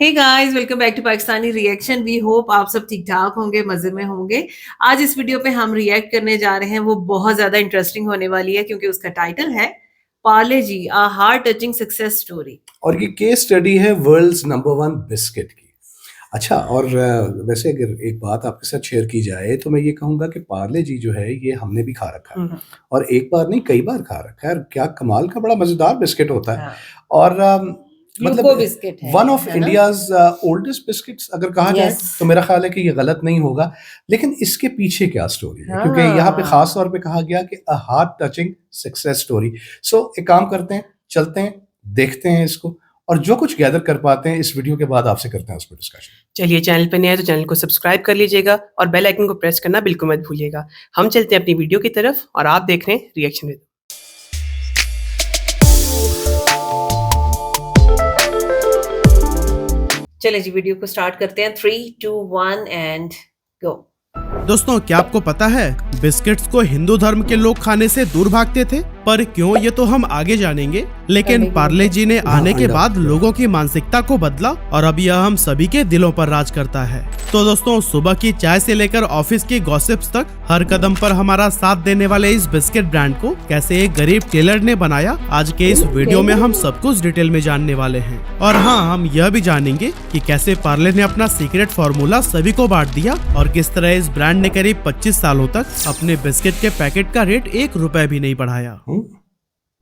Hey guys, welcome back to Pakistani reaction. We hope आप सब ठीक ठाक होंगे, मजे में होंगे। आज इस वीडियो पे हम रिएक्ट करने जा रहे हैं, वो बहुत ज्यादा इंटरेस्टिंग होने वाली है क्योंकि उसका टाइटल है Parle G, a heart touching success story. और ये केस स्टडी है वर्ल्ड्स नंबर 1 बिस्किट की। अच्छा, और वैसे अगर एक बात आपके साथ शेयर की जाए तो मैं ये कहूँगा कि पार्ले जी जो है ये हमने भी खा रखा है, और एक बार नहीं कई बार खा रखा है। और क्या कमाल का बड़ा मज़ेदार बिस्किट होता है। हाँ, और ग्लूको मतलब बिस्किट वन ऑफ है ना? इंडियाज़ ओल्डेस्ट बिस्किट्स अगर कहा जाए यस। तो मेरा ख़्याल है कि ये गलत नहीं होगा। लेकिन इसके पीछे क्या स्टोरी है? क्योंकि यहाँ पे हाँ, ख़ास तौर पे कहा गया कि a heart touching success story. So एक काम करते हैं, चलते हैं, देखते हैं इसको, और जो कुछ गैदर कर पाते हैं इस वीडियो के बाद आपसे करते हैं उस पर डिस्कशन। चलिए, चैनल पे नए हैं तो चैनल को सब्सक्राइब कर लीजिएगा और बेल आइकन को प्रेस करना बिल्कुल मत भूलिएगा। हम चलते हैं अपनी वीडियो की तरफ और आप देख रहे हैं रिएक्शन विद। चलिए जी वीडियो को स्टार्ट करते हैं। 3, 2, 1 एंड गो। दोस्तों, क्या आपको पता है बिस्किट्स को हिंदू धर्म के लोग खाने से दूर भागते थे? पर क्यों, ये तो हम आगे जानेंगे। लेकिन पार्ले जी ने आने के बाद लोगों की मानसिकता को बदला और अब यह हम सभी के दिलों पर राज करता है। तो दोस्तों, सुबह की चाय से लेकर ऑफिस की गॉसिप्स तक हर कदम पर हमारा साथ देने वाले इस बिस्किट ब्रांड को कैसे एक गरीब टेलर ने बनाया, आज के इस वीडियो में हम सब कुछ डिटेल में जानने वाले हैं। और हाँ, हम यह भी जानेंगे कि कैसे पार्ले ने अपना सीक्रेट फॉर्मूला सभी को बांट दिया और किस तरह इस ब्रांड ने करीब 25 सालों तक अपने बिस्किट के पैकेट का रेट 1 रुपए भी नहीं बढ़ाया।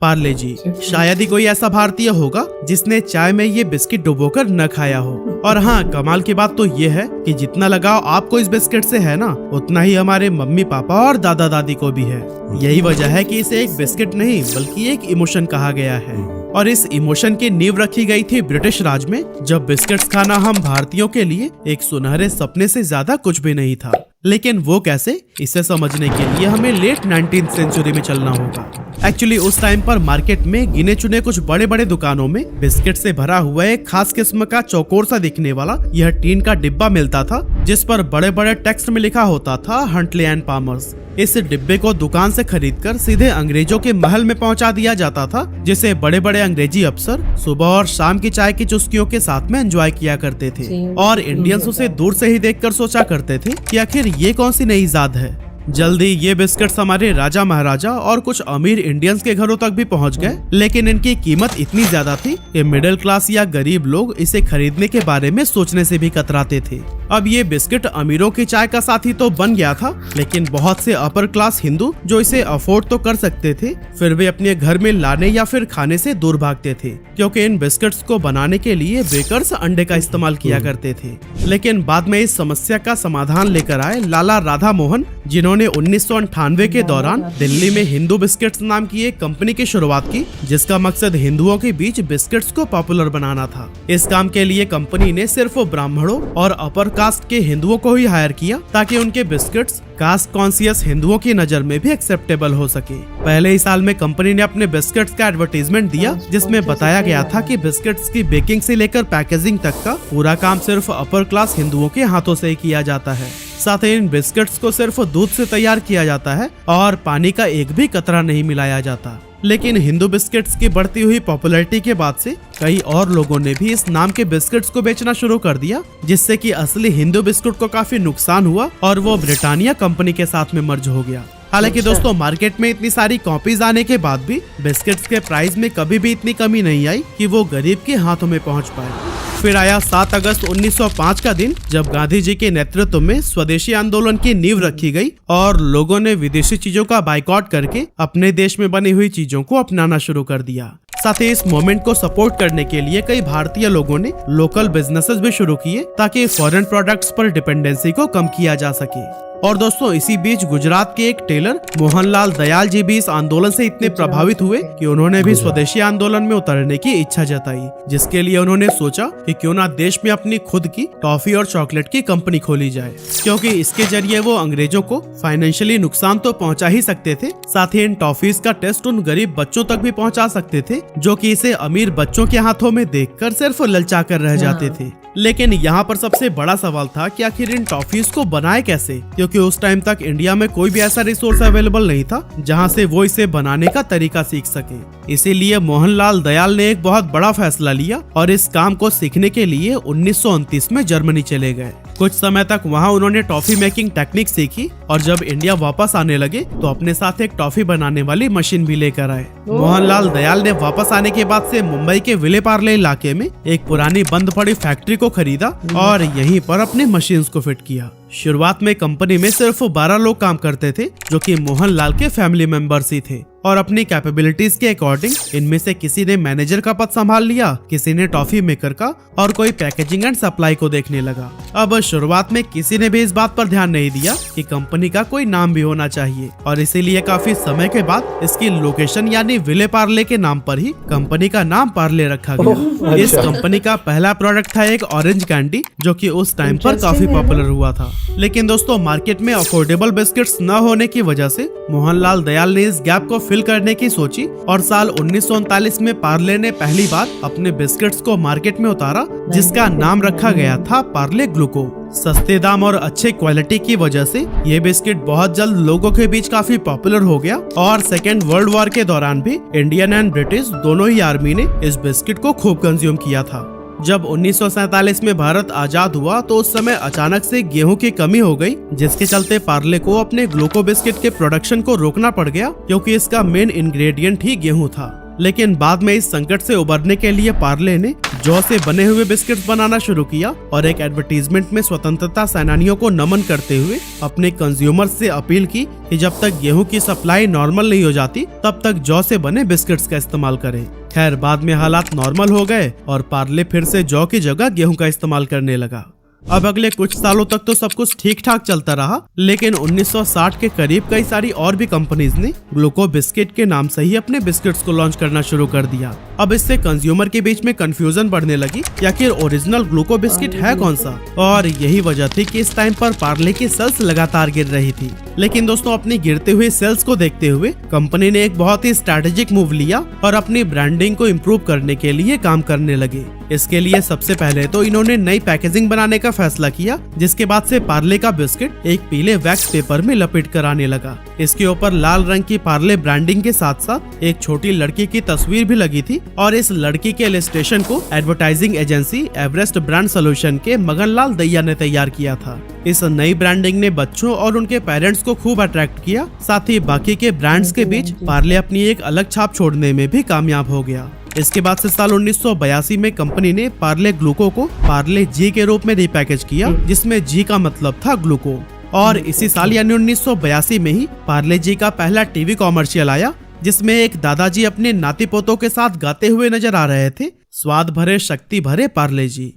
पार्ले जी, शायद ही कोई ऐसा भारतीय होगा जिसने चाय में ये बिस्किट डुबोकर न खाया हो। और हाँ, कमाल की बात तो ये है कि जितना लगाव आपको इस बिस्किट से है ना, उतना ही हमारे मम्मी पापा और दादा दादी को भी है। यही वजह है कि इसे एक बिस्किट नहीं बल्कि एक इमोशन कहा गया है। और इस इमोशन की नींव रखी गई थी ब्रिटिश राज में, जब बिस्किट्स खाना हम भारतीयों के लिए एक सुनहरे सपने से ज्यादा कुछ भी नहीं था। लेकिन वो कैसे, इसे समझने के लिए हमें लेट 19th सेंचुरी में चलना होगा। एक्चुअली उस टाइम पर मार्केट में गिने चुने कुछ बड़े बड़े दुकानों में बिस्किट से भरा हुआ एक खास किस्म का चौकोर सा दिखने वाला यह टीन का डिब्बा मिलता था, जिस पर बड़े बड़े टेक्स्ट में लिखा होता था हंटले एंड पामर्स। इस डिब्बे को दुकान से खरीदकर सीधे अंग्रेजों के महल में पहुंचा दिया जाता था, जिसे बड़े बड़े अंग्रेजी अफसर सुबह और शाम की चाय की चुस्कियों के साथ में एंजॉय किया करते थे। और इंडियंस उसे दूर से ही देखकर सोचा करते थे कि आखिर ये कौन सी नई इजाद है। जल्दी ये बिस्किट्स हमारे राजा महाराजा और कुछ अमीर इंडियंस के घरों तक भी पहुंच गए, लेकिन इनकी कीमत इतनी ज्यादा थी कि मिडिल क्लास या गरीब लोग इसे खरीदने के बारे में सोचने से भी कतराते थे। अब ये बिस्किट अमीरों की चाय का साथी तो बन गया था, लेकिन बहुत से अपर क्लास हिंदू जो इसे अफोर्ड तो कर सकते थे, फिर वे अपने घर में लाने या फिर खाने से दूर भागते थे, क्योंकि इन बिस्किट्स को बनाने के लिए बेकर्स अंडे का इस्तेमाल किया करते थे। लेकिन बाद में इस समस्या का समाधान लेकर आए लाला राधा मोहन, जिन्होंने 1998 के दौरान दिल्ली में हिंदू बिस्किट्स नाम की एक कंपनी की शुरुआत की, जिसका मकसद हिंदुओं के बीच बिस्किट्स को पॉपुलर बनाना था। इस काम के लिए कंपनी ने सिर्फ ब्राह्मणों और अपर कास्ट के हिंदुओं को ही हायर किया, ताकि उनके बिस्किट्स कास्ट कॉन्शियस हिंदुओं की नजर में भी एक्सेप्टेबल हो सके। पहले ही साल में कंपनी ने अपने बिस्किट्स का एडवर्टीजमेंट दिया, जिसमें बताया गया था कि बिस्किट्स की बेकिंग से लेकर पैकेजिंग तक का पूरा काम सिर्फ अपर क्लास हिंदुओं के हाथों से ही किया जाता है। साथ ही इन बिस्किट्स को सिर्फ दूध से तैयार किया जाता है और पानी का एक भी कतरा नहीं मिलाया जाता। लेकिन हिंदू बिस्किट्स की बढ़ती हुई पॉपुलैरिटी के बाद से कई और लोगों ने भी इस नाम के बिस्किट्स को बेचना शुरू कर दिया, जिससे कि असली हिंदू बिस्कुट को काफी नुकसान हुआ और वो ब्रिटानिया कंपनी के साथ में मर्ज हो गया। हालांकि दोस्तों, मार्केट में इतनी सारी कॉपीज आने के बाद भी बिस्किट्स के प्राइस में कभी भी इतनी कमी नहीं आई कि वो गरीब के हाथों में पहुंच पाए। फिर आया 7 अगस्त 1905 का दिन, जब गांधी जी के नेतृत्व में स्वदेशी आंदोलन की नींव रखी गई और लोगों ने विदेशी चीजों का बाइकआउट करके अपने देश में बनी हुई चीजों को अपनाना शुरू कर दिया। साथ ही इस मूवमेंट को सपोर्ट करने के लिए कई भारतीय लोगों ने लोकल बिजनेसेस भी शुरू किए, ताकि फॉरेन प्रोडक्ट्स पर डिपेंडेंसी को कम किया जा सके। और दोस्तों, इसी बीच गुजरात के एक टेलर मोहनलाल दयाल जी भी इस आंदोलन से इतने प्रभावित हुए कि उन्होंने भी स्वदेशी आंदोलन में उतरने की इच्छा जताई, जिसके लिए उन्होंने सोचा कि क्यों ना देश में अपनी खुद की टॉफी और चॉकलेट की कंपनी खोली जाए, क्योंकि इसके जरिए वो अंग्रेजों को फाइनेंशियली नुकसान तो पहुंचा ही सकते थे, साथ ही इन टॉफीज का टेस्ट उन गरीब बच्चों तक भी पहुंचा सकते थे, जो कि इसे अमीर बच्चों के हाथों में देखकर सिर्फ ललचा कर रह जाते थे। लेकिन यहाँ पर सबसे बड़ा सवाल था कि आखिर इन टॉफीज को बनाए कैसे, क्योंकि उस टाइम तक इंडिया में कोई भी ऐसा रिसोर्स अवेलेबल नहीं था जहाँ से वो इसे बनाने का तरीका सीख सके। इसीलिए मोहनलाल दयाल ने एक बहुत बड़ा फैसला लिया और इस काम को सीखने के लिए 1929 में जर्मनी चले गए। कुछ समय तक वहाँ उन्होंने टॉफी मेकिंग टेक्निक सीखी और जब इंडिया वापस आने लगे तो अपने साथ एक टॉफी बनाने वाली मशीन भी लेकर आए। मोहनलाल दयाल ने वापस आने के बाद से मुंबई के विले पार्ले इलाके में एक पुरानी बंद पड़ी फैक्ट्री को खरीदा और यहीं पर अपने मशीन्स को फिट किया। शुरुआत में कंपनी में सिर्फ 12 लोग काम करते थे जो कि मोहनलाल के फैमिली मेंबर्स ही थे और अपनी कैपेबिलिटीज के अकॉर्डिंग इनमें से किसी ने मैनेजर का पद संभाल लिया, किसी ने टॉफी मेकर का और कोई पैकेजिंग एंड सप्लाई को देखने लगा। अब शुरुआत में किसी ने भी इस बात पर ध्यान नहीं दिया कि कंपनी का कोई नाम भी होना चाहिए और इसीलिए काफी समय के बाद इसकी लोकेशन यानी विले पार्ले के नाम पर ही कंपनी का नाम पार्ले रखा गया। इस कंपनी का पहला प्रोडक्ट था एक ऑरेंज कैंडी जो कि उस टाइम पर काफी पॉपुलर हुआ था। लेकिन दोस्तों मार्केट में अफोर्डेबल बिस्किट्स न होने की वजह से मोहनलाल दयाल ने इस गैप को फिल करने की सोची और साल 1939 में पार्ले ने पहली बार अपने बिस्किट्स को मार्केट में उतारा जिसका नाम रखा गया था पार्ले ग्लूको। सस्ते दाम और अच्छे क्वालिटी की वजह से ये बिस्किट बहुत जल्द लोगों के बीच काफी पॉपुलर हो गया और सेकेंड वर्ल्ड वॉर के दौरान भी इंडियन एंड ब्रिटिश दोनों ही आर्मी ने इस बिस्किट को खूब कंज्यूम किया था। जब 1947 में भारत आजाद हुआ तो उस समय अचानक से गेहूं की कमी हो गई जिसके चलते पार्ले को अपने ग्लूको बिस्किट के प्रोडक्शन को रोकना पड़ गया क्योंकि इसका मेन इंग्रेडिएंट ही गेहूं था। लेकिन बाद में इस संकट से उबरने के लिए पार्ले ने जौ से बने हुए बिस्किट्स बनाना शुरू किया और एक एडवर्टीजमेंट में स्वतंत्रता सेनानियों को नमन करते हुए अपने कंज्यूमर्स से अपील की कि जब तक गेहूं की सप्लाई नॉर्मल नहीं हो जाती तब तक जौ से बने बिस्किट्स का इस्तेमाल करें। खैर बाद में हालात नॉर्मल हो गए और पार्ले फिर से जौ की जगह गेहूं का इस्तेमाल करने लगा। अब अगले कुछ सालों तक तो सब कुछ ठीक ठाक चलता रहा, लेकिन 1960 के करीब कई सारी और भी कंपनीज ने ग्लूको बिस्किट के नाम से ही अपने बिस्किट्स को लॉन्च करना शुरू कर दिया। अब इससे कंज्यूमर के बीच में कंफ्यूजन बढ़ने लगी कि आखिर ओरिजिनल ग्लूको बिस्किट है कौन सा, और यही वजह थी कि इस टाइम पर पार्ले की सेल्स लगातार गिर रही थी। लेकिन दोस्तों अपनी गिरते हुए सेल्स को देखते हुए कंपनी ने एक बहुत ही स्ट्रैटेजिक मूव लिया और अपनी ब्रांडिंग को इम्प्रूव करने के लिए काम करने लगे। इसके लिए सबसे पहले तो इन्होंने नई पैकेजिंग बनाने का फैसला किया, जिसके बाद से पार्ले का बिस्किट एक पीले वैक्स पेपर में लपेट कर आने लगा। इसके ऊपर लाल रंग की पार्ले ब्रांडिंग के साथ साथ एक छोटी लड़की की तस्वीर भी लगी थी और इस लड़की के इलस्ट्रेशन को advertising agency Everest brand solution के मगनलाल दहिया ने तैयार किया था। इस नई ब्रांडिंग ने बच्चों और उनके पेरेंट्स को खूब अट्रैक्ट किया, साथ ही बाकी के ब्रांड्स के बीच पार्ले अपनी एक अलग छाप छोड़ने में भी कामयाब हो गया। इसके बाद से साल 1982 में कंपनी ने पार्ले ग्लूको को पार्ले जी के रूप में रिपैकेज किया, जिसमें जी का मतलब था ग्लूको। और इसी साल यानी 1982 में ही पार्ले जी का पहला टीवी कॉमर्शियल आया, जिसमें एक दादाजी अपने नाती पोतों के साथ गाते हुए नजर आ रहे थे, स्वाद भरे शक्ति भरे पार्ले जी।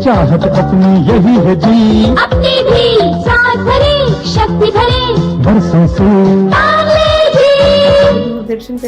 चाहत अपनी यही है जी, अपनी भी स्वाद भरे शक्ति भरे बरसों से पार्ले जी।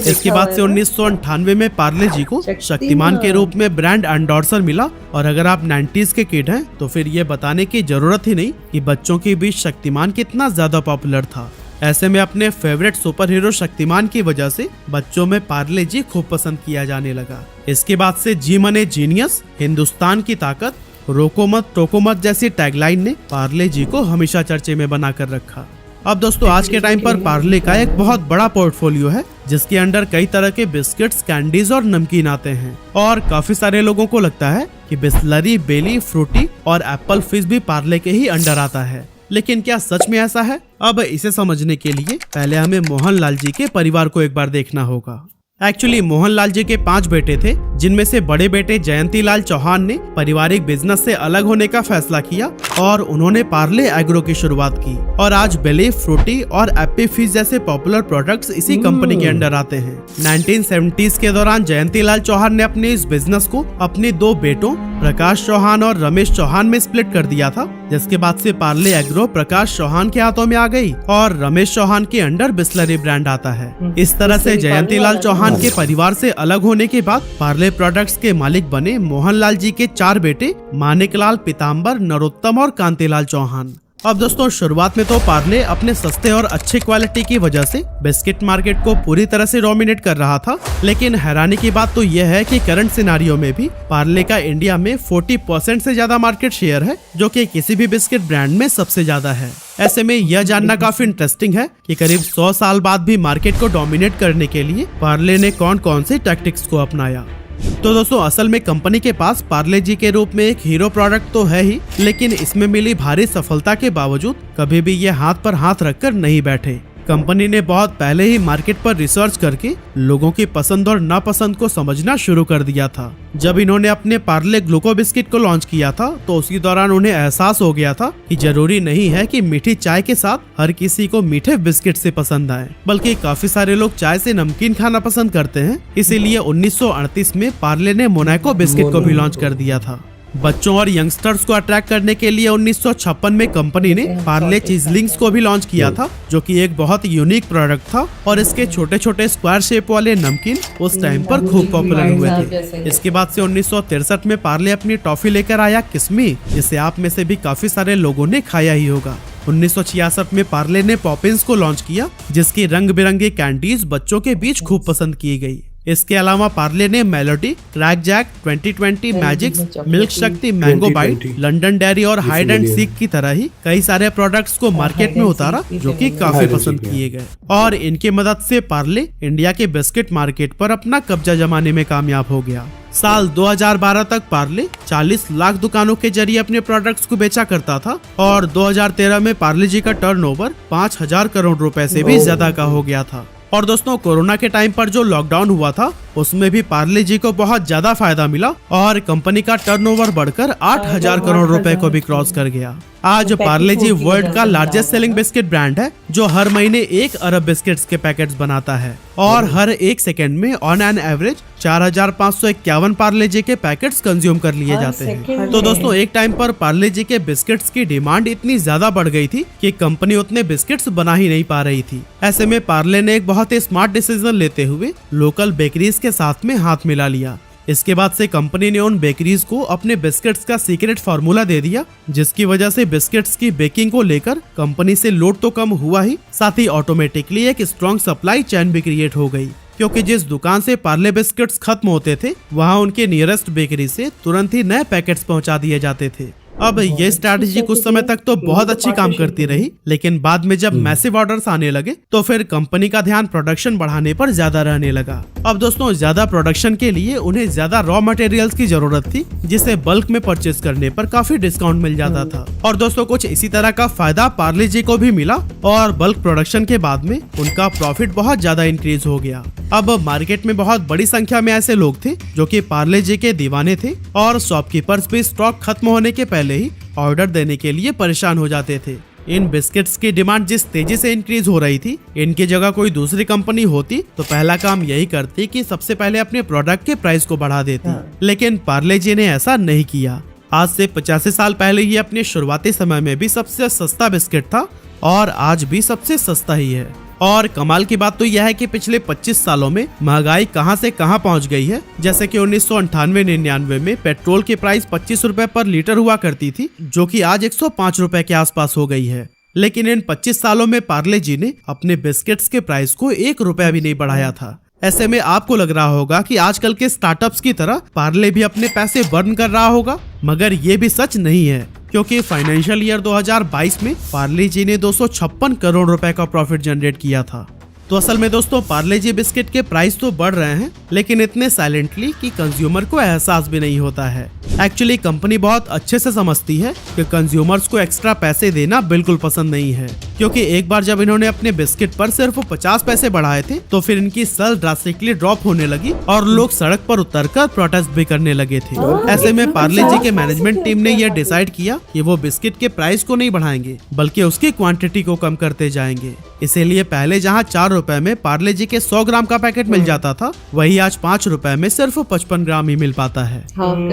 इसके बाद से 1998 में पार्ले जी को शक्तिमान के रूप में ब्रांड एंडोर्सर मिला। और अगर आप 90s के किड हैं तो फिर ये बताने की जरूरत ही नहीं कि बच्चों के बीच शक्तिमान कितना ज्यादा पॉपुलर था। ऐसे में अपने फेवरेट सुपर हीरो शक्तिमान की वजह से बच्चों में पार्ले जी खूब पसंद किया जाने लगा। इसके बाद से जी मने जीनियस, हिंदुस्तान की ताकत, रोको मत टोको मत जैसी टैगलाइन ने पार्ले जी को हमेशा चर्चे में बनाकर रखा। अब दोस्तों आज के टाइम पर पार्ले का एक बहुत बड़ा पोर्टफोलियो है, जिसके अंडर कई तरह के बिस्किट्स, कैंडीज और नमकीन आते हैं। और काफी सारे लोगों को लगता है कि बिस्लरी, बेली, फ्रूटी और एप्पल फिज भी पार्ले के ही अंडर आता है। लेकिन क्या सच में ऐसा है? अब इसे समझने के लिए पहले हमें मोहनलाल जी के परिवार को एक बार देखना होगा। एक्चुअली मोहनलाल जी के 5 बेटे थे, जिनमें से बड़े बेटे जयंती लाल चौहान ने पारिवारिक बिजनेस से अलग होने का फैसला किया और उन्होंने पार्ले एग्रो की शुरुआत की। और आज बेली, फ्रूटी और एप्पी फिज जैसे पॉपुलर प्रोडक्ट्स इसी कंपनी के अंडर आते हैं। 1970s के दौरान जयंती लाल चौहान ने अपने इस बिजनेस को अपने 2 बेटों प्रकाश चौहान और रमेश चौहान में स्प्लिट कर दिया था, जिसके बाद से पार्ले एग्रो प्रकाश चौहान के हाथों में आ गई और रमेश चौहान के अंडर बिस्लरी ब्रांड आता है। इस तरह से जयंती लाल चौहान के परिवार से अलग होने के बाद पार्ले प्रोडक्ट्स के मालिक बने मोहनलाल जी के 4 बेटे मानिकलाल, पीताम्बर, नरोत्तम और कांतिलाल चौहान। अब दोस्तों शुरुआत में तो पार्ले अपने सस्ते और अच्छे क्वालिटी की वजह से बिस्किट मार्केट को पूरी तरह से डोमिनेट कर रहा था, लेकिन हैरानी की बात तो यह है कि करंट सिनारियो में भी पार्ले का इंडिया में 40% से ज्यादा मार्केट शेयर है, जो कि किसी भी बिस्किट ब्रांड में सबसे ज्यादा है। ऐसे में यह जानना काफी इंटरेस्टिंग है कि करीब 100 साल बाद भी मार्केट को डोमिनेट करने के लिए पार्ले ने कौन कौन से टैक्टिक्स को अपनाया। तो दोस्तों असल में कंपनी के पास पार्ले जी के रूप में एक हीरो प्रोडक्ट तो है ही, लेकिन इसमें मिली भारी सफलता के बावजूद कभी भी ये हाथ पर हाथ रखकर नहीं बैठे। कंपनी ने बहुत पहले ही मार्केट पर रिसर्च करके लोगों की पसंद और नापसंद को समझना शुरू कर दिया था। जब इन्होंने अपने पार्ले ग्लूको बिस्किट को लॉन्च किया था तो उसी दौरान उन्हें एहसास हो गया था कि जरूरी नहीं है कि मीठी चाय के साथ हर किसी को मीठे बिस्किट से पसंद आए, बल्कि काफी सारे लोग चाय से नमकीन खाना पसंद करते हैं। इसीलिए 1938 में पार्ले ने मोनाको बिस्किट को भी लॉन्च कर दिया था। बच्चों और यंगस्टर्स को अट्रैक्ट करने के लिए 1956 में कंपनी ने पार्ले चीजलिंग्स को भी लॉन्च किया था, जो कि एक बहुत यूनिक प्रोडक्ट था और इसके छोटे छोटे स्क्वायर शेप वाले नमकीन उस टाइम पर खूब पॉपुलर हुए थे। इसके बाद से 1963 में पार्ले अपनी टॉफी लेकर आया किस्मी, जिसे आप में से भी काफी सारे लोगों ने खाया ही होगा। 1966 में पार्ले ने पॉपिंस को लॉन्च किया, जिसकी रंग बिरंगी कैंडीज बच्चों के बीच खूब पसंद की गई। इसके अलावा पार्ले ने Melody, Krackjack, 2020 Magix, milk Shakti, mango bite, London dairy और हाइड एंड सीक की तरह ही कई सारे प्रोडक्ट्स को मार्केट में उतारा, जो कि काफी पसंद किए गए। और इनकी मदद से पार्ले इंडिया के बिस्किट मार्केट पर अपना कब्जा जमाने में कामयाब हो गया। साल 2012 तक पार्ले 40 लाख दुकानों के जरिए अपने प्रोडक्ट्स को बेचा करता था और 2013 में पार्ले जी का टर्नओवर 5,000 करोड़ रुपए से भी ज्यादा का हो गया था। और दोस्तों कोरोना के टाइम पर जो लॉकडाउन हुआ था उसमें भी पार्ले जी को बहुत ज्यादा फायदा मिला और कंपनी का टर्नओवर बढ़कर 8,000 करोड़ रुपए को भी क्रॉस कर गया। आज पार्ले जी वर्ल्ड का लार्जेस्ट सेलिंग बिस्किट ब्रांड है, जो हर महीने 1 अरब बिस्किट्स के पैकेट्स बनाता है और हर 1 सेकंड में ऑन एन एवरेज 4,551 पार्ले जी के पैकेट्स कंज्यूम कर लिए जाते हैं। तो दोस्तों एक टाइम पर पार्ले जी के बिस्किट्स की डिमांड इतनी ज्यादा बढ़ गई थी कि कंपनी उतने बिस्किट्स बना ही नहीं पा रही थी। ऐसे में पार्ले ने एक बहुत ही स्मार्ट डिसीजन लेते हुए लोकल बेकरीज के साथ में हाथ मिला लिया। इसके बाद से कंपनी ने उन बेकरीज को अपने बिस्किट्स का सीक्रेट फार्मूला दे दिया, जिसकी वजह से बिस्किट्स की बेकिंग को लेकर कंपनी से लोड तो कम हुआ ही, साथ ही ऑटोमेटिकली एक स्ट्रॉन्ग सप्लाई चेन भी क्रिएट हो गई, क्योंकि जिस दुकान से पार्ले बिस्किट्स खत्म होते थे वहां उनके नियरेस्ट बेकरी से तुरंत ही नए पैकेट्स पहुंचा दिए जाते थे। अब ये स्ट्रैटेजी कुछ समय तक तो बहुत अच्छी काम करती रही, लेकिन बाद में जब मैसिव ऑर्डर्स आने लगे तो फिर कंपनी का ध्यान प्रोडक्शन बढ़ाने पर ज्यादा रहने लगा। अब दोस्तों ज्यादा प्रोडक्शन के लिए उन्हें ज्यादा रॉ मटेरियल्स की जरूरत थी, जिसे बल्क में परचेज करने पर काफी डिस्काउंट मिल जाता था। और दोस्तों कुछ इसी तरह का फायदा पार्ले जी को भी मिला और बल्क प्रोडक्शन के बाद में उनका प्रॉफिट बहुत ज्यादा इंक्रीज हो गया। अब मार्केट में बहुत बड़ी संख्या में ऐसे लोग थे जो कि पार्ले जी के दीवाने थे और शॉपकीपर्स भी स्टॉक खत्म होने के पहले ही ऑर्डर देने के लिए परेशान हो जाते थे। इन बिस्किट्स की डिमांड जिस तेजी से इंक्रीज हो रही थी, इनकी जगह कोई दूसरी कंपनी होती तो पहला काम यही करती कि सबसे पहले अपने प्रोडक्ट के प्राइस को बढ़ा देती, लेकिन पार्ले जी ने ऐसा नहीं किया। आज से 85 साल पहले ये अपने शुरुआती समय में भी सबसे सस्ता बिस्किट था और आज भी सबसे सस्ता ही है। और कमाल की बात तो यह है कि पिछले 25 सालों में महंगाई कहां से कहां पहुंच गई है। जैसे कि 1998-99 में पेट्रोल की प्राइस 25 रुपए पर लीटर हुआ करती थी, जो कि आज 105 रुपए के आसपास हो गई है। लेकिन इन 25 सालों में पार्ले जी ने अपने बिस्किट्स के प्राइस को 1 रुपया भी नहीं बढ़ाया था। ऐसे में आपको लग रहा होगा कि आजकल के स्टार्टअप्स की तरह पार्ले भी अपने पैसे बर्न कर रहा होगा, मगर ये भी सच नहीं है, क्योंकि फाइनेंशियल ईयर 2022 में पार्ले जी ने 256 करोड़ रुपए का प्रॉफिट जनरेट किया था। तो असल में दोस्तों पार्ले जी बिस्किट के प्राइस तो बढ़ रहे हैं, लेकिन इतने साइलेंटली कि कंज्यूमर को एहसास भी नहीं होता है। एक्चुअली कंपनी बहुत अच्छे से समझती है कि कंज्यूमर्स को एक्स्ट्रा पैसे देना बिल्कुल पसंद नहीं है, क्योंकि एक बार जब इन्होंने अपने बिस्किट पर सिर्फ 50 पैसे बढ़ाए थे तो फिर इनकी सेल ड्रास्टिकली ड्रॉप होने लगी और लोग सड़क पर उतरकर प्रोटेस्ट भी करने लगे थे। ऐसे में पार्ले जी के मैनेजमेंट टीम ने यह डिसाइड किया कि वो बिस्किट के प्राइस को नहीं बढ़ाएंगे, बल्कि उसकी क्वांटिटी को कम करते जाएंगे। इसीलिए पहले जहां 4 रुपए में पार्ले जी के 100 ग्राम का पैकेट मिल जाता था, वही आज 5 रुपए में सिर्फ 55 ग्राम ही मिल पाता है।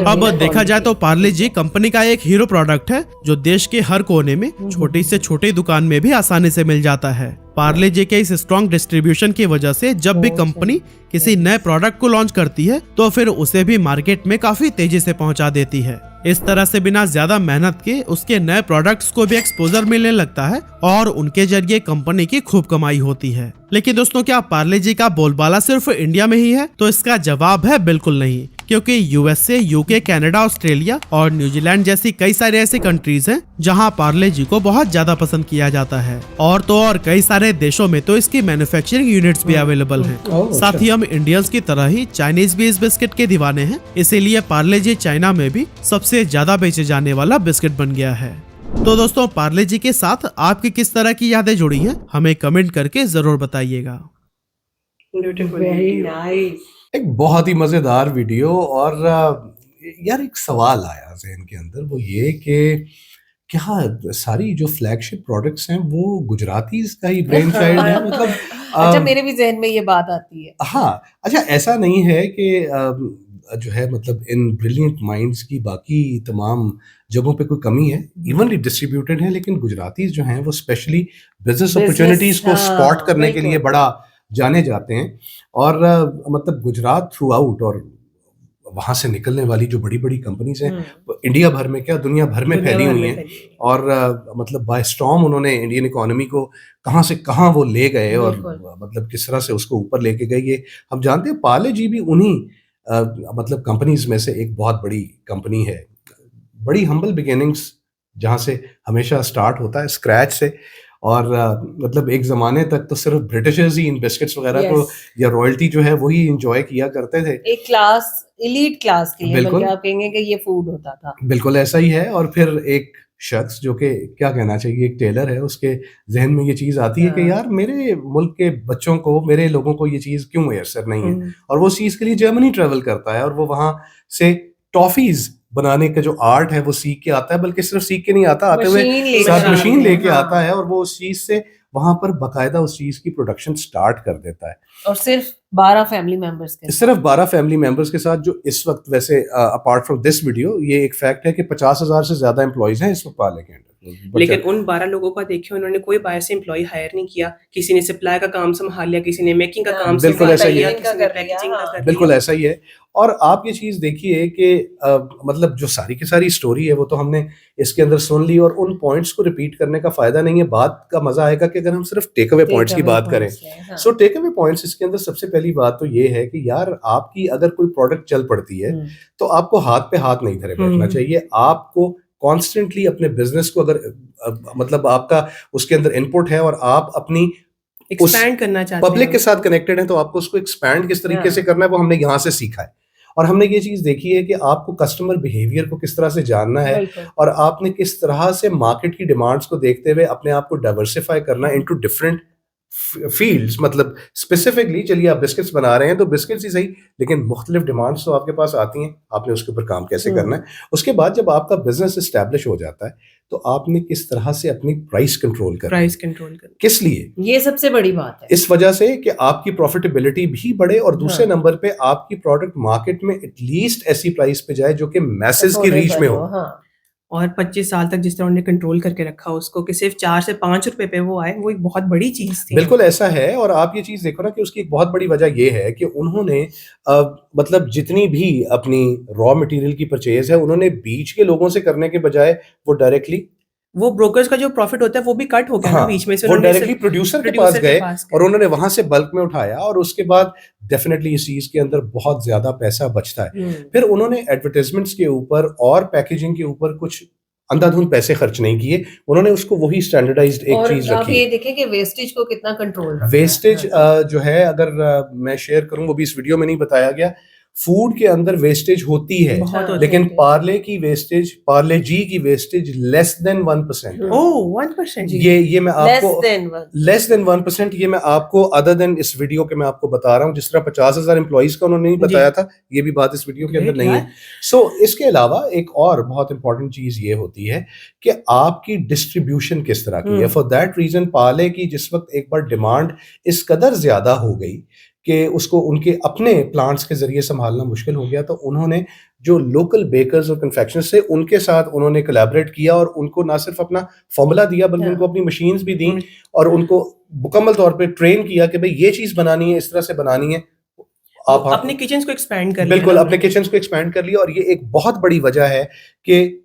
अब देखा जाए तो पार्ले जी कंपनी का एक हीरो प्रोडक्ट है, जो देश के हर कोने में छोटी से छोटी दुकान में भी आसानी से मिल जाता है। पार्ले जी के इस स्ट्रॉन्ग डिस्ट्रीब्यूशन की वजह से जब भी कंपनी किसी नए प्रोडक्ट को लॉन्च करती है तो फिर उसे भी मार्केट में काफी तेजी से पहुंचा देती है। इस तरह से बिना ज्यादा मेहनत के उसके नए प्रोडक्ट्स को भी एक्सपोजर मिलने लगता है और उनके जरिए कंपनी की खूब कमाई होती है। लेकिन दोस्तों, क्या पार्ले जी का बोलबाला सिर्फ इंडिया में ही है? तो इसका जवाब है बिल्कुल नहीं, क्योंकि यूएसए, यूके, कनाडा, ऑस्ट्रेलिया और न्यूजीलैंड जैसी कई सारे ऐसे कंट्रीज हैं जहां पार्ले जी को बहुत ज्यादा पसंद किया जाता है। और तो और कई सारे देशों में तो इसकी मैन्युफैक्चरिंग यूनिट्स भी अवेलेबल हैं। साथ ही हम इंडियंस की तरह ही चाइनीज भी इस बिस्किट के दीवाने हैं, इसीलिए पार्ले जी चाइना में भी सबसे ज्यादा बेचे जाने वाला बिस्किट बन गया है। तो दोस्तों, पार्ले जी के साथ आपकी किस तरह की यादें जुड़ी हैं, हमें कमेंट करके जरूर बताइएगा। Very nice. एक बहुत ही मजेदार वीडियो। और यार एक सवाल आया ज़हन के अंदर, वो ये कि क्या सारी जो फ्लैगशिप प्रोडक्ट्स हैं वो गुजरातीज का ही ब्रेन चाइल्ड है? मतलब अच्छा, मेरे भी जहन में ये बात आती है। हाँ, अच्छा ऐसा नहीं है कि जो है मतलब इन ब्रिलियंट माइंड्स की बाकी तमाम जगहों पे कोई कमी है, इवनली डिस्ट्रीब्यूटेड है, लेकिन गुजरातीज जो हैं वो स्पेशली बिजनेस अपॉर्चुनिटीज को स्पॉट करने के लिए बड़ा जाने जाते हैं। और मतलब गुजरात थ्रू आउट और वहाँ से निकलने वाली जो बड़ी बड़ी कंपनीज हैं इंडिया भर में क्या दुनिया भर में फैली हुई हैं। और मतलब बाय स्टॉर्म उन्होंने इंडियन इकोनॉमी को कहाँ से कहाँ वो ले गए और मतलब किस तरह से उसको ऊपर लेके गए, ये हम जानते हैं। पार्ले जी भी उन्हीं मतलब कंपनीज में से एक बहुत बड़ी कंपनी है। बड़ी हम्बल बिगिनिंग्स जहाँ से हमेशा स्टार्ट होता है, स्क्रैच से। और मतलब एक ज़माने तक तो सिर्फ ब्रिटिशर्स ही इन बिस्किट्स वगैरह को या रॉयल्टी जो है वही एंजॉय किया करते थे, एक क्लास, एलीट क्लास के लिए। बिल्कुल आप कहेंगे कि ये फूड होता था। बिल्कुल ऐसा ही है। और फिर एक शख्स जो कि क्या कहना चाहिए, एक टेलर है, उसके जहन में ये चीज़ आती है कि यार मेरे मुल्क के बच्चों को, मेरे लोगों को ये चीज़ क्यों मैसर नहीं है। और वो चीज़ के लिए जर्मनी ट्रेवल करता है और वो वहाँ से टॉफीज बनाने का जो आर्ट है वो सीख के आता है, बल्कि सिर्फ सीख के नहीं आता, आते हुए साथ मशीन लेके आता है और वो उस चीज से वहां पर बकायदा उस चीज की प्रोडक्शन स्टार्ट कर देता है। और सिर्फ 12 फैमिली मेंबर्स के सिर्फ 12 फैमिली मेंबर्स के साथ, जो इस वक्त वैसे अपार्ट फ्रॉम दिस वीडियो ये एक फैक्ट है कि 50,000 से ज्यादा एम्प्लॉइज हैं इस वक्त पार्ले के अंदर। लेकिन उन 12 लोगों का देखिए, उन्होंने कोई बाहर से एम्प्लॉय हायर नहीं किया, किसी ने सप्लाई का काम संभाल लिया, किसी ने मेकिंग का काम बिल्कुल ऐसा ही है, पैकेजिंग का कर बिल्कुल ऐसा ही है। और आप ये चीज देखिए कि मतलब जो सारी की सारी स्टोरी है वो तो हमने इसके अंदर सुन ली, और उन पॉइंट्स को रिपीट करने का फायदा नहीं है। बात का मजा आएगा कि अगर हम सिर्फ टेक अवे पॉइंट्स की बात करें। सो टेक अवे पॉइंट्स इसके अंदर सबसे पहली बात तो ये है कि यार आपकी अगर कोई प्रोडक्ट चल पड़ती है तो आपको हाथ पे हाथ नहीं धरे बैठना चाहिए। आपको कॉन्स्टेंटली अपने बिजनेस को अगर मतलब आपका उसके अंदर इनपुट है और आप अपनी एक्सपैंड करना चाहते हैं, पब्लिक के साथ कनेक्टेड है, तो आपको उसको एक्सपैंड किस तरीके से करना है वो हमने यहाँ से सीखा है। और हमने ये चीज देखी है कि आपको कस्टमर बिहेवियर को किस तरह से जानना है और आपने किस तरह से मार्केट की डिमांड्स को देखते हुए अपने आप को डाइवर्सिफाई करना इनटू डिफरेंट फील्ड्स। मतलब स्पेसिफिकली चलिए आप बिस्किट्स बना रहे हैं तो बिस्किट्स ही सही, लेकिन मुख्तलिफ डिमांड्स तो आपके पास आती हैं, आपने उसके ऊपर काम कैसे करना है। उसके बाद जब आपका बिजनेस एस्टैब्लिश हो जाता है तो आपने किस तरह से अपनी प्राइस कंट्रोल करना, किस लिए, ये सबसे बड़ी बात है। इस वजह से कि आपकी प्रॉफिटेबिलिटी भी बढ़े और दूसरे नंबर पे आपकी प्रोडक्ट मार्केट में एटलीस्ट ऐसी प्राइस पे जाए जो कि मैसेज की रीच में हो। और 25 साल तक जिस तरह उन्होंने कंट्रोल करके रखा उसको कि सिर्फ 4 से 5 रुपए पे वो आए, वो एक बहुत बड़ी चीज थी। बिल्कुल ऐसा है। और आप ये चीज देखो ना कि उसकी एक बहुत बड़ी वजह ये है कि उन्होंने मतलब जितनी भी अपनी रॉ मटेरियल की परचेज है उन्होंने बीच के लोगों से करने के बजाय वो डायरेक्टली, वो ब्रोकर्स का जो प्रॉफिट होता है वो भी कट हो गया ना बीच में से, वो डायरेक्टली प्रोड्यूसर के पास गए और उन्होंने वहां से बल्क में उठाया और उसके बाद डेफिनेटली इस चीज के अंदर बहुत ज्यादा पैसा बचता है। फिर उन्होंने एडवर्टाइजमेंट्स के ऊपर और पैकेजिंग के ऊपर कुछ अंधाधुंध पैसे खर्च नहीं किए, उन्होंने उसको वही स्टैंडर्डाइज्ड एक चीज रखी। आप ये देखें कि वेस्टेज को कितना कंट्रोल, वेस्टेज जो है अगर मैं शेयर करूं, वो भी इस वीडियो में नहीं बताया गया, फूड के अंदर वेस्टेज होती है लेकिन पार्ले की वेस्टेज, पार्ले जी की वेस्टेज लेस देन 1%। ओह 1%? ये मैं आपको लेस देन 1%, ये मैं आपको अदर देन इस वीडियो के मैं आपको बता रहा हूँ। जिस तरह 50,000 एम्प्लॉइज का उन्होंने नहीं बताया था, ये भी बात इस वीडियो के अंदर नहीं है। सो इसके अलावा एक और बहुत इंपॉर्टेंट चीज ये होती है कि आपकी डिस्ट्रीब्यूशन किस तरह की है। फॉर दैट रीजन पार्ले की जिस वक्त एक बार डिमांड इस कदर ज्यादा हो गई कि उसको उनके अपने प्लांट्स के जरिए संभालना मुश्किल हो गया, तो उन्होंने जो लोकल बेकर्स और कन्फेक्शनर्स से उनके साथ उन्होंने कोलैबोरेट किया और उनको ना सिर्फ अपना फॉर्मूला दिया बल्कि उनको अपनी मशीन्स भी दी और उनको मुकम्मल तौर पे ट्रेन किया कि भाई ये चीज बनानी है, इस तरह से बनानी है। आप अपने किचन को एक्सपैंड कर लिया बिल्कुल ना अपने किचन को एक्सपैंड कर लिया। और ये एक बहुत बड़ी वजह है कि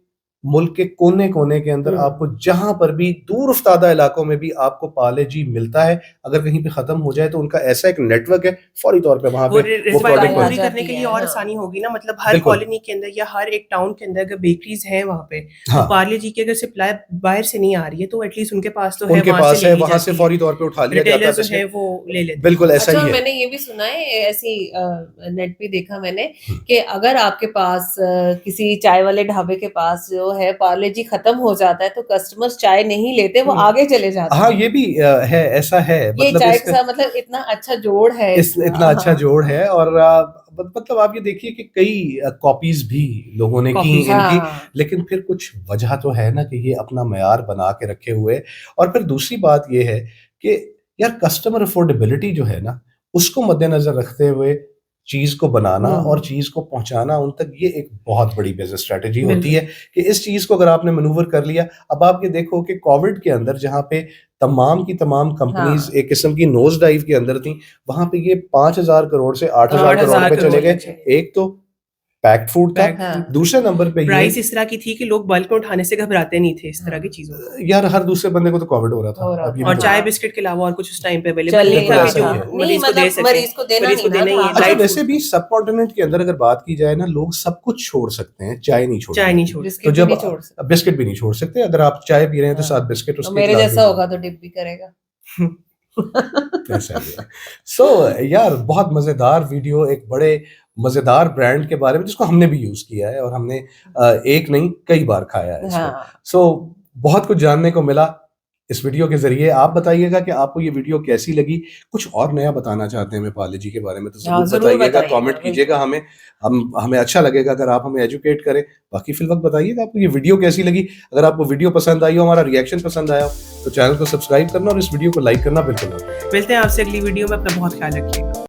मुल्क के कोने कोने के अंदर आपको जहां पर भी दूर उफ्तादा इलाकों में भी आपको पार्ले जी मिलता है। अगर कहीं पे खत्म हो जाए तो उनका ऐसा एक नेटवर्क है, फौरी तौर पे वहां पे वो प्रोडक्ट पूरी करने के लिए और आसानी होगी ना। मतलब हर कॉलोनी के अंदर या हर एक टाउन के अंदर अगर बेकरीज हैं वहाँ पे, तो पार्ले जी की अगर सप्लाई बाहर से नहीं आ रही है तो एटलीस्ट उनके पास तो है, उनके पास है, वहां से फौरी तौर पे उठा लिया जाता है, वो ले लेते। बिल्कुल ऐसा ही है। मैंने ये भी सुना है, ऐसी नेट पे देखा मैंने कि अगर आपके पास किसी चाय वाले ढाबे के पास जो है पार्ले जी खत्म हो जाता है तो कस्टमर्स चाय नहीं लेते, वो आगे चले जाते हैं। हाँ ये भी है, ऐसा है। ये मतलब चाय के साथ मतलब इतना अच्छा जोड़ है, इतना अच्छा जोड़ है। और मतलब आप ये देखिए कि कई कॉपीज भी लोगों ने की इनकी, लेकिन फिर कुछ वजह तो है ना कि ये अपना मयार बना के रखे हुए। और फिर दूसरी बात ये है कि यार कस्टमर अफोर्डेबिलिटी जो है ना उसको मद्देनजर रखते हुए चीज को बनाना और चीज को पहुंचाना उन तक, ये एक बहुत बड़ी बिजनेस स्ट्रेटेजी होती है कि इस चीज को अगर आपने मैनूवर कर लिया। अब आप ये देखो कि कोविड के अंदर जहां पे तमाम की तमाम कंपनीज एक किस्म की नोज डाइव के अंदर थी, वहां पे ये 5,000 करोड़ से 8,000 करोड़ पे चले गए। एक तो पैक्ड फूड था, दूसरे नंबर पे प्राइस इस तरह की थी कि लोग बल्क में उठाने से घबराते नहीं थे इस तरह की चीजों। यार हर दूसरे बंदे को तो कोविड हो रहा था, और चाय बिस्किट के अलावा और कुछ उस टाइम पे अवेलेबल मरीज को देना नहीं। अच्छा वैसे भी सब कॉन्टिनेंट के अंदर अगर बात की जाए ना, लोग सब कुछ छोड़ सकते हैं, चाय नहीं छोड़ सकते। तो जब बिस्किट भी नहीं छोड़ सकते, अगर आप चाय पी रहे हैं तो साथ बिस्किट उसके मेरे जैसा होगा तो डिप भी करेगा। सो यार बहुत मजेदार वीडियो, एक बड़े मजेदार ब्रांड के बारे में जिसको हमने भी यूज किया है और हमने एक नहीं कई बार खाया है इसको। सो बहुत कुछ जानने को मिला इस वीडियो के जरिए। आप बताइएगा कि आपको ये वीडियो कैसी लगी, कुछ और नया बताना चाहते हैं हमें पार्ले जी के बारे में तो जरूर बताइएगा, कमेंट कीजिएगा। हमें अच्छा लगेगा अगर आप हमें एजुकेट करें। बाकी फिल वक्त बताइएगा आपको ये वीडियो कैसी लगी। अगर आपको वीडियो पसंद आई हो, हमारा रिएक्शन पसंद आया तो चैनल को सब्सक्राइब करना और इस वीडियो को लाइक करना बिल्कुल मत भूलिए। मिलते हैं आपसे अगली वीडियो में, अपना बहुत ख्याल रखिएगा।